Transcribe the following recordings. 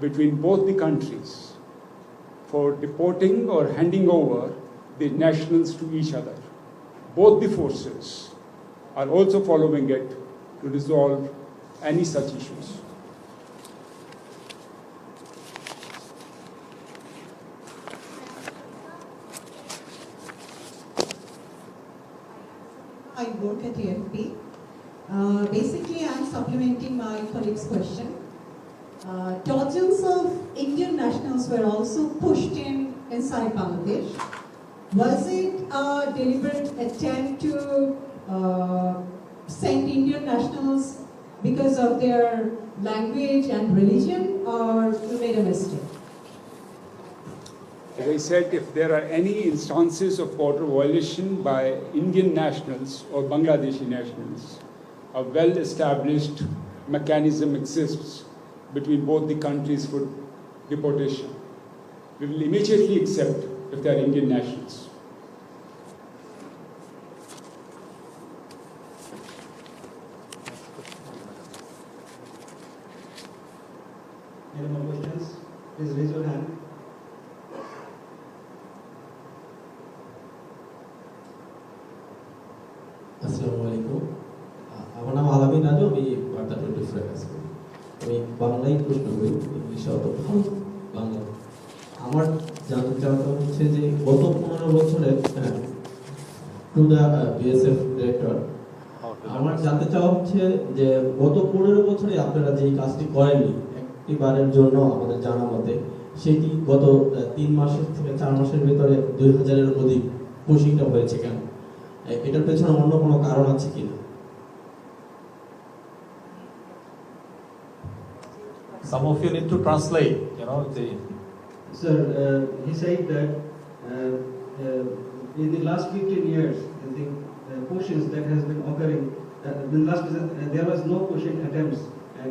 between both the countries for deporting or handing over the nationals to each other. Both the forces are also following it to resolve any such issues. I work at AFP. Basically, I'm supplementing my colleague's question. Dozens of Indian nationals were also pushed inside Bangladesh. Was it a deliberate attempt to send Indian nationals because of their language and religion, or you made a mistake? As I said, if there are any instances of border violation by Indian nationals or Bangladeshi nationals, a well-established mechanism exists between both the countries for deportation. We will immediately accept if they are Indian nationals. Any more questions? Please raise your hand. আসসালামু আলাইকুম আমার নাম আলামিন রাজু আমি বার্তা 24 কাজ করি আমি বাংলায় প্রশ্ন করি ইংলিশে অত ভালো বাংলা আমার জানতে চাওয়া হচ্ছে যে গত 15 বছরে টু দা বিএসএফ ডিরেক্টর আমার জানতে চাওয়া হচ্ছে যে গত 15 বছরে আপনারা যে কাজটি করেননি একটিবারের জন্য আমাদের জানা মতে সেটি গত 3 মাসের থেকে 4 মাসের ভিতরে 2000 এর অধিক পুশিংটা হয়েছে কেন এটার পেছনে অন্য কোনো কারণ আছে কি Some of you need to translate, Sir, he said that in the last 15 years, the pushings that has been occurring, there was no pushing attempts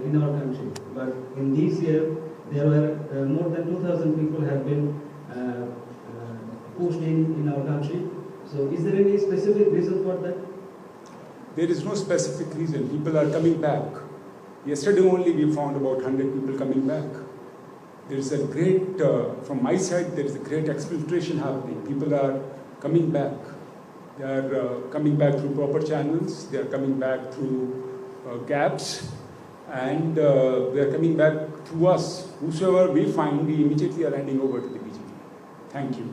in our country. But in this year, there were more than 2,000 people have been pushed in our country. So is there any specific reason for that? There is no specific reason. People are coming back. Yesterday only we found about 100 people coming back. There is a great, from my side, there is a great exfiltration happening. People are coming back. They are coming back through proper channels. They are coming back through gaps. And they are coming back through us. Whosoever we find, we immediately are handing over to the BJP. Thank you.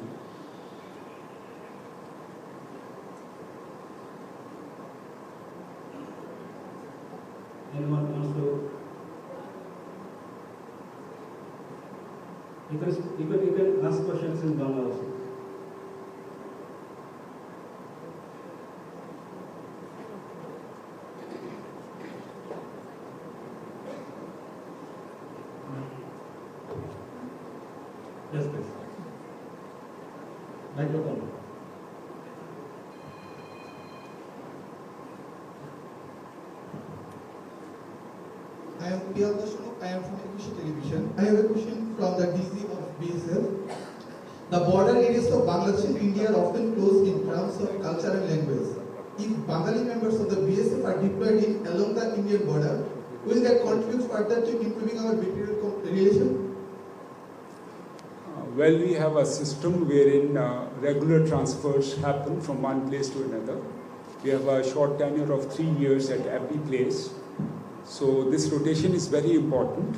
Anyone wants to? You can ask questions in Bangla also. Yes, please. Microphone. I am Priyanka Shunuk. I am from English Television. I have a question from the DC of BSF. The border areas of Bangladesh and India are often close in terms of culture and language. If Bengali members of the BSF are deployed along the Indian border, will that contribute further to improving our bilateral relation? Well, we have a system wherein regular transfers happen from one place to another. We have a short tenure of 3 years at every place. So this rotation is very important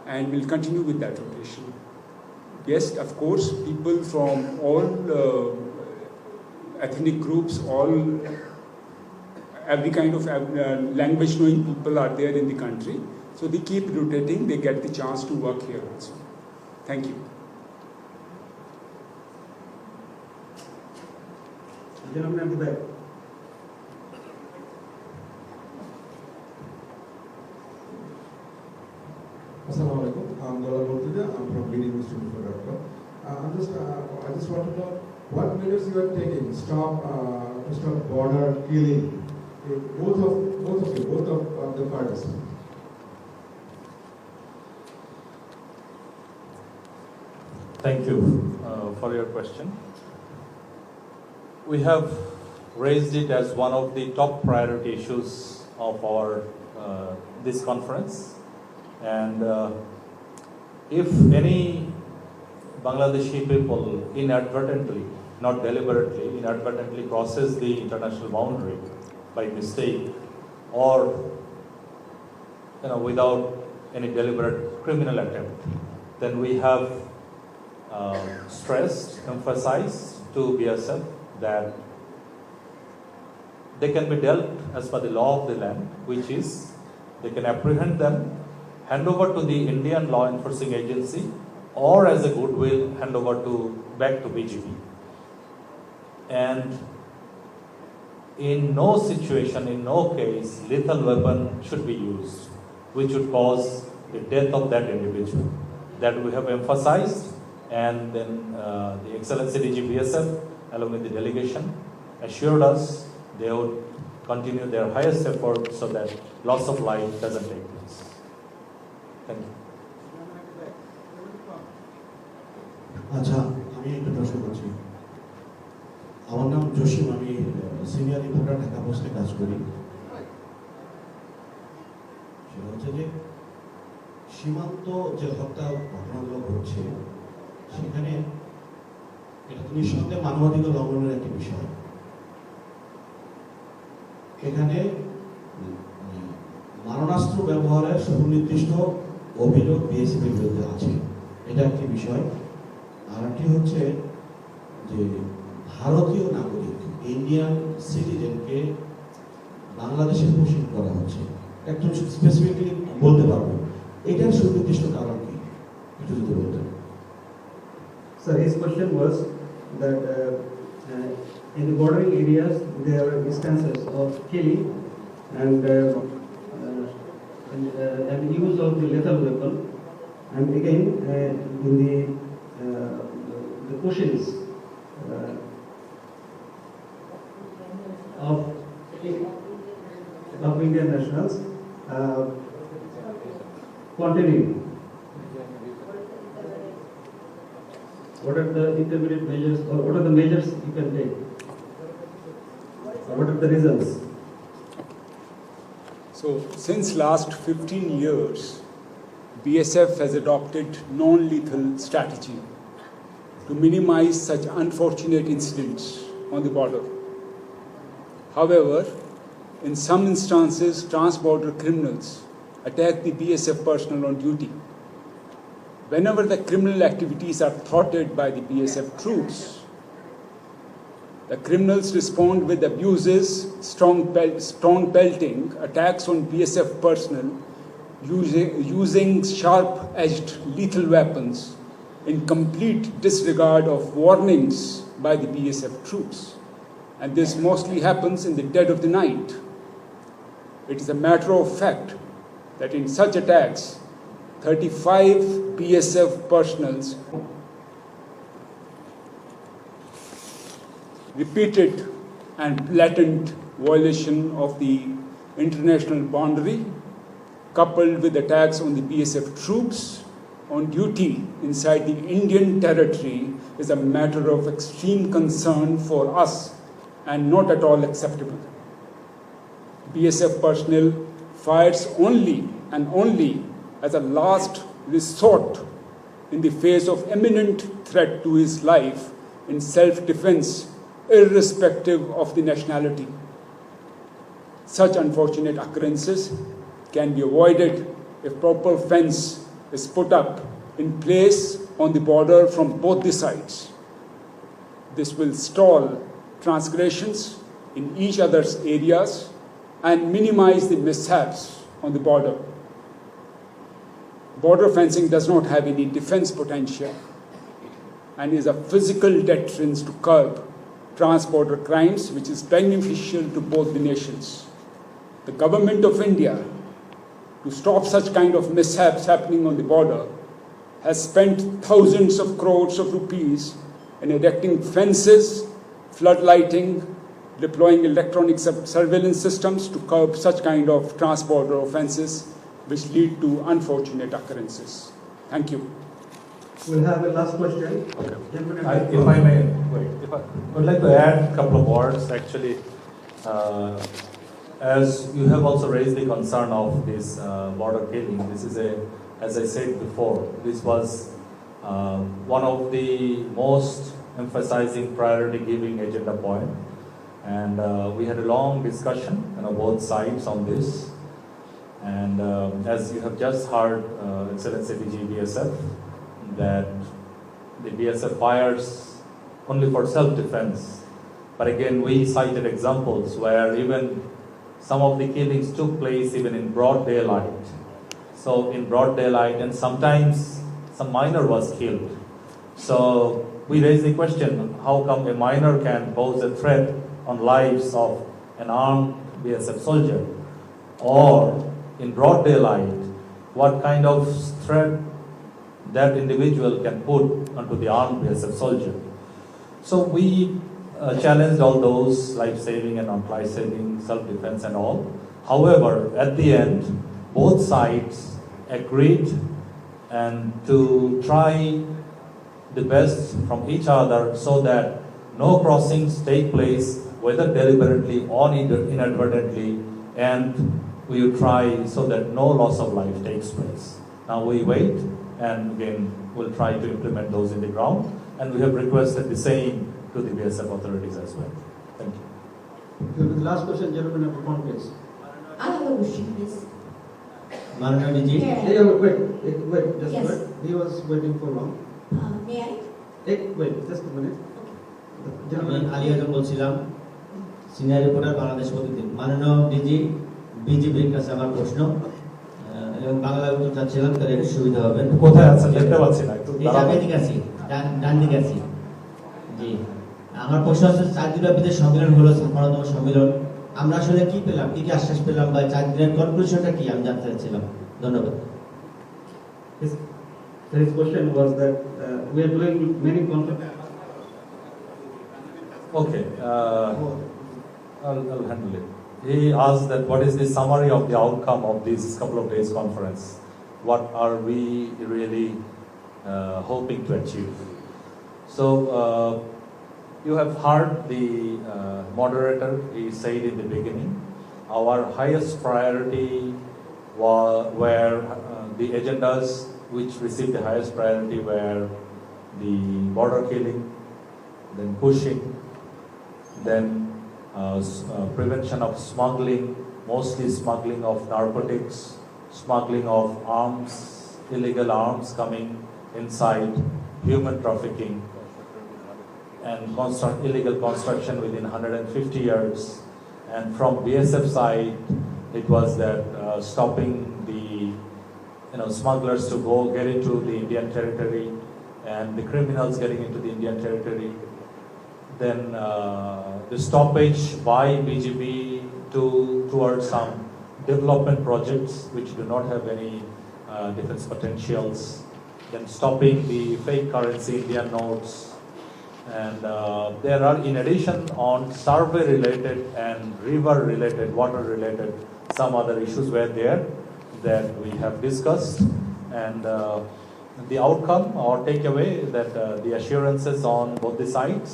and we'll continue with that rotation. Yes, of course, people from all ethnic groups, every kind of language knowing people are there in the country. So they keep rotating, they get the chance to work here also. Thank you. Gentleman at the back. Assalamu alaikum. I'm Dalal Murtida. I'm from leadingmusliminfo.com. I just want to know what measures you are taking to stop border killing. Both of the parties. Thank you for your question. We have raised it as one of the top priority issues of our this conference, and if any Bangladeshi people inadvertently, not deliberately, inadvertently crosses the international boundary by mistake or without any deliberate criminal attempt, then we have stressed, emphasized to BSF that they can be dealt as per the law of the land, which is they can apprehend them, hand over to the Indian law enforcing agency, or as a goodwill hand over back to BGP. And in no situation, in no case, lethal weapon should be used, which would cause the death of that individual. That we have emphasized, and then the Excellency DG BSF, along with the delegation, assured us they would continue their highest effort so that loss of life doesn't take place. Thank you. আচ্ছা, আমি একটা প্রশ্ন করছি। আমার নাম জসিম, আমি senior reporter Dhaka পোস্টে কাজ করি। সেটা হচ্ছে যে সীমান্ত যে হত্যা ঘটনাগুলো ঘটছে সেখানে এটা তো নিঃসন্দেহে মানবাধিকার লঙ্ঘনের একটি বিষয়। এখানে মারণাস্ত্র ব্যবহারের সুনির্দিষ্ট অভিযোগ বিএসএফের বিরুদ্ধে আছে, এটা একটি বিষয়। আর একটি হচ্ছে যে ভারতীয় নাগরিক ইন্ডিয়ান সিটিজেনকে বাংলাদেশে পুশিং করা হচ্ছে, একটু স্পেসিফিকলি বলতে পারবো এটার সুনির্দিষ্ট কারণ কি, একটু যদি বলতেন। Sir, his question was that in the bordering areas there are instances of killing and use of the lethal weapon, and again in the pushings of Indian nationals continue. What are the intermediate measures, or what are the measures you can take? Or what are the results? So, since last 15 years, BSF has adopted non-lethal strategy to minimize such unfortunate incidents on the border. However, in some instances, trans-border criminals attack the BSF personnel on duty. Whenever the criminal activities are thwarted by the BSF troops, the criminals respond with abuses, strong pelting, attacks on BSF personnel using sharp-edged lethal weapons in complete disregard of warnings by the BSF troops. And this mostly happens in the dead of the night. It is a matter of fact that in such attacks, 35 BSF personnel repeated and blatant violation of the international boundary, coupled with attacks on the BSF troops on duty inside the Indian territory, is a matter of extreme concern for us and not at all acceptable. BSF personnel fires only and only as a last resort in the face of imminent threat to his life in self-defense, irrespective of the nationality. Such unfortunate occurrences can be avoided if proper fence is put up in place on the border from both the sides. This will stall transgressions in each other's areas and minimize the mishaps on the border. Border fencing does not have any defense potential and is a physical deterrent to curb trans-border crimes, which is beneficial to both the nations. The government of India, to stop such kind of mishaps happening on the border, has spent thousands of crores of rupees in erecting fences, floodlighting, deploying electronic surveillance systems to curb such kind of trans-border offences which lead to unfortunate occurrences. Thank you. We'll have a last question. Okay. If I may, I would like to add a couple of words. Actually, as you have also raised the concern of this border killing, this is as I said before, this was one of the most emphasizing priority giving agenda point. And we had a long discussion on both sides on this. And as you have just heard, Excellency DG BSF, that the BSF fires only for self-defense. But again, we cited examples where even some of the killings took place even in broad daylight. So in broad daylight, and sometimes some minor was killed. So we raised the question, how come a minor can pose a threat on lives of an armed BSF soldier? Or in broad daylight, what kind of threat that individual can put onto the armed BSF soldier? So we challenged all those life-saving and non-life-saving, self-defense and all. However, at the end, both sides agreed and to try the best from each other so that no crossings take place, whether deliberately or inadvertently, and we will try so that no loss of life takes place. Now we wait, and again, we'll try to implement those in the ground, and we have requested the same to the BSF authorities as well. Thank you. Okay, the last question, gentleman at the front, please. I have a question, please. Maranatha ji. Hey, wait, just Yes. wait. He was waiting for long. May I? Wait, just a minute. আমি Gentleman, Ali আজম বলছিলাম, senior reporter Bangladesh প্রতিদিন। মাননীয় DG বিজিবির কাছে আমার প্রশ্ন এবং বাংলা উত্তর চাচ্ছিলাম, তাহলে একটু সুবিধা হবে। কোথায় আছেন দেখতে পাচ্ছি না, একটু এই জায়গায় দিকে আছি, ডান দিকে আছি। জি, আমার প্রশ্ন হচ্ছে 4 দিনব্যাপী সম্মেলন হলো, 56তম সম্মেলন, আমরা আসলে কি পেলাম, কি আশ্বাস পেলাম, বা 4 দিনের কনক্লুশনটা কি আমি জানতে চাচ্ছিলাম। ধন্যবাদ। his question was that we are doing many conferences. Okay, I'll handle it. He asked that what is the summary of the outcome of this couple of days conference? What are we really hoping to achieve? So you have heard the moderator, he said in the beginning, our highest priority were the agendas which received the highest priority were the border killing, then pushing, then prevention of smuggling, mostly smuggling of narcotics, smuggling of arms, illegal arms coming inside, human trafficking, and illegal construction within 150 years. And from BSF side, it was that stopping the smugglers to get into the Indian territory and the criminals getting into the Indian territory. Then the stoppage by BGB towards some development projects which do not have any defense potentials. Then stopping the fake currency Indian notes. And there are, in addition, on survey related and river related, water related, some other issues were there that we have discussed. And the outcome or takeaway that the assurances on both the sides,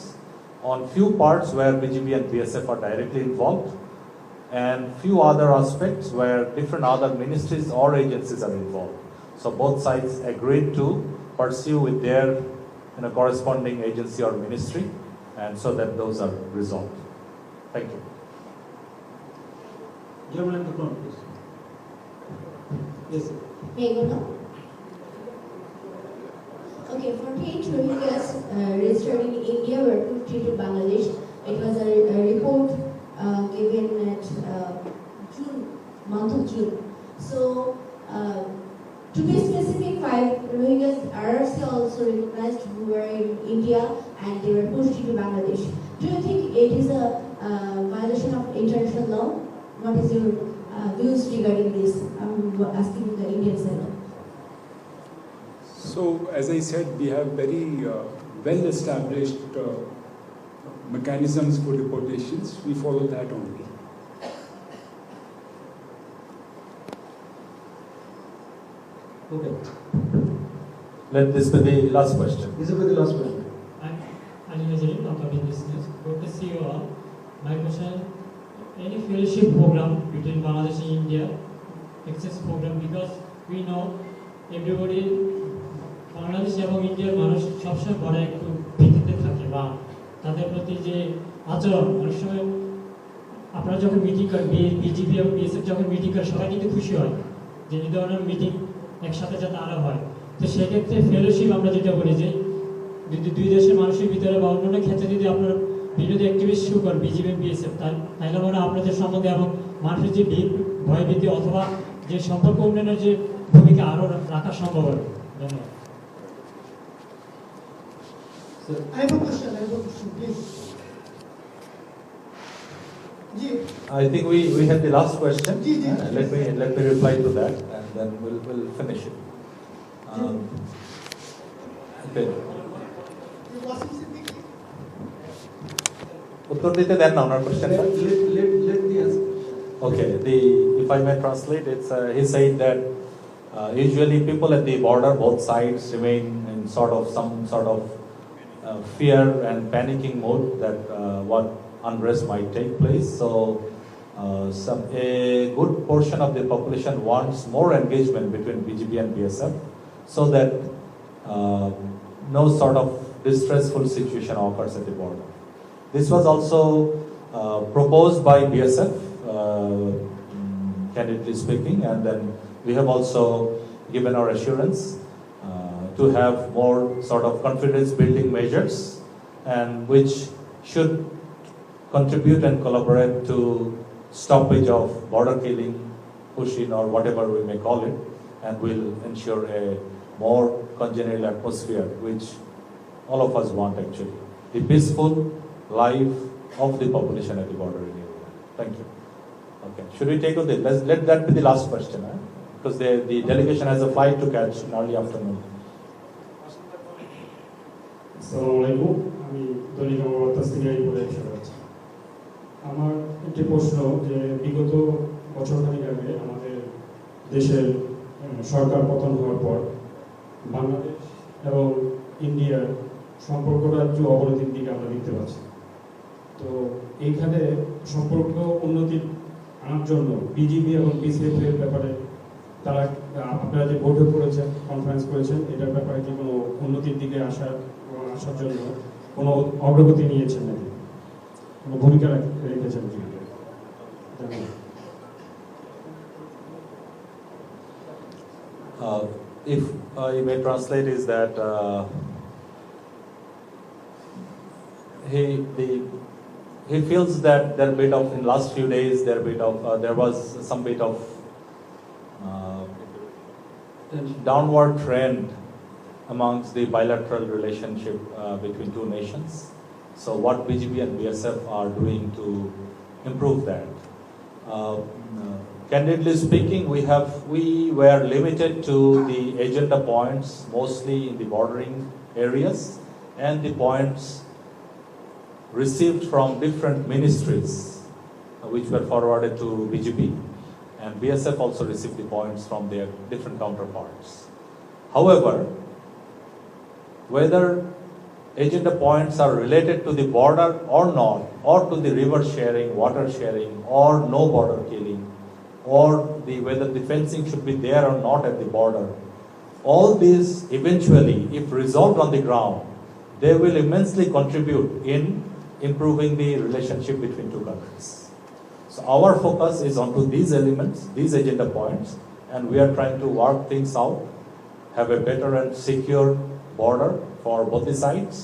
on few parts where BGB and BSF are directly involved, and few other aspects where different other ministries or agencies are involved. So both sides agreed to pursue with their corresponding agency or ministry, and so that those are resolved. Thank you. Gentleman at the front, please. Yes, sir. May I go now? Okay, 48 Rohingyas registered in India were pushed into Bangladesh. It was a report given at month of June. So, to be specific, 5 Rohingyas are also recognized who were in India and they were pushed into Bangladesh. Do you think it is a violation of international law? What is your views regarding this? I'm asking the Indian side. So, as I said, we have very well-established mechanisms for deportations. We follow that only. Okay. Let this be the last question. This will be the last question. I'm Ali Nazari from Public Business. Good to see you all. My question, any fellowship program between Bangladesh and India, excess program, because we know everybody Bangladesh এবং ইন্ডিয়ার মানুষ সবসময় বড় একটু ভীতিতে থাকে বা তাদের প্রতি যে আচরণ অনেক সময় আপনারা যখন মিটিং করেন বিজেপি এবং বিএসএফ যখন মিটিং করে সবাই কিন্তু খুশি হয় যে এই ধরনের মিটিং একসাথে যাতে আরো হয়। তো সেক্ষেত্রে ফেলোশিপ আমরা যেটা বলি যে যদি দুই দেশের মানুষের ভিতরে বা অন্যান্য ক্ষেত্রে যদি আপনারা বিরোধী অ্যাক্টিভিস্ট শুরু করেন বিজেপি বিএসএফ তাহলে মনে হয় আপনাদের সম্বন্ধে এবং মানুষের যে ভয়ভীতি অথবা যে সম্পর্ক উন্নয়নের যে ভূমিকা আরো রাখা সম্ভব হবে। ধন্যবাদ। I have a question, please. I think we had the last question. Ji. Let me reply to that, and then we'll finish it. Okay. Uttar dite den na onar question. Let the answer. Okay. If I may translate, it's he said that usually people at the border, both sides, remain in some sort of fear and panicking mode that what unrest might take place. So a good portion of the population wants more engagement between BGP and BSF so that no sort of distressful situation occurs at the border. This was also proposed by BSF, candidly speaking, and then we have also given our assurance to have more sort of confidence building measures, and which should contribute and collaborate to stoppage of border killing, push-in, or whatever we may call it, and will ensure a more congenial atmosphere, which all of us want actually. The peaceful life of the population at the border area. Thank you. Okay, should we take on this? Let that be the last question, because the delegation has a flight to catch in early afternoon. আসসালামু আলাইকুম, আমি দৈনিক বার্তা থেকে বলছি। আমার একটি প্রশ্ন যে বিগত বছরখানেক আগে আমাদের দেশের সরকার পতন হওয়ার পর বাংলাদেশ এবং ইন্ডিয়ার সম্পর্কটা একটু অবনতির দিকে আমরা দেখতে পাচ্ছি। তো এইখানে সম্পর্ক উন্নতি আনার জন্য বিজিবি এবং বিএসএফ এর ব্যাপারে তারা আপনারা যে বৈঠক করেছেন, কনফারেন্স করেছেন, এটার ব্যাপারে কি কোনো উন্নতির দিকে আসার জন্য কোনো অগ্রগতি নিয়েছেন নাকি, কোনো ভূমিকা রেখেছেন কি? If you may translate, is that he feels that there bit of in last few days there was some bit of downward trend amongst the bilateral relationship between two nations. So what BGP and BSF are doing to improve that? Candidly speaking, we were limited to the agenda points, mostly in the bordering areas, and the points received from different ministries, which were forwarded to BGP, and BSF also received the points from their different counterparts. However, whether agenda points are related to the border or not, or to the river sharing, water sharing, or no border killing, or whether the fencing should be there or not at the border, all these eventually, if resolved on the ground, they will immensely contribute in improving the relationship between two countries. So our focus is onto these elements, these agenda points, and we are trying to work things out, have a better and secure border for both the sides,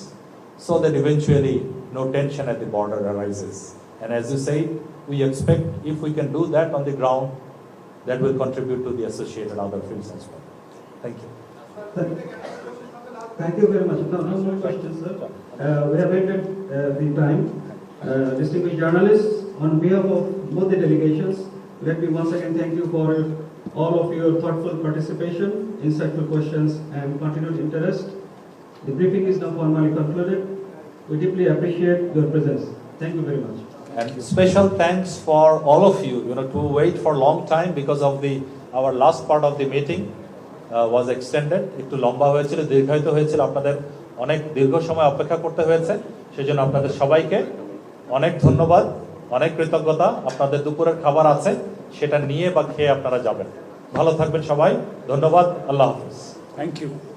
so that eventually no tension at the border arises. And as you say, we expect if we can do that on the ground, that will contribute to the associated other fields as well. Thank you. Thank you very much. No more questions, sir. We have ended the time. Distinguished journalists, on behalf of both the delegations, let me once again thank you for all of your thoughtful participation, insightful questions, and continued interest. The briefing is now formally concluded. We deeply appreciate your presence. Thank you very much. And special thanks for all of you, to wait for a long time because of our last part of the meeting was extended. একটু লম্বা হয়েছিল, দীর্ঘায়িত হয়েছিল, আপনাদের অনেক দীর্ঘ সময় অপেক্ষা করতে হয়েছে। সেজন্য আপনাদের সবাইকে অনেক ধন্যবাদ, অনেক কৃতজ্ঞতা। আপনাদের দুপুরের খাবার আছে, সেটা নিয়ে বা খেয়ে আপনারা যাবেন। ভালো থাকবেন সবাই, ধন্যবাদ, আল্লাহ হাফিজ। Thank you.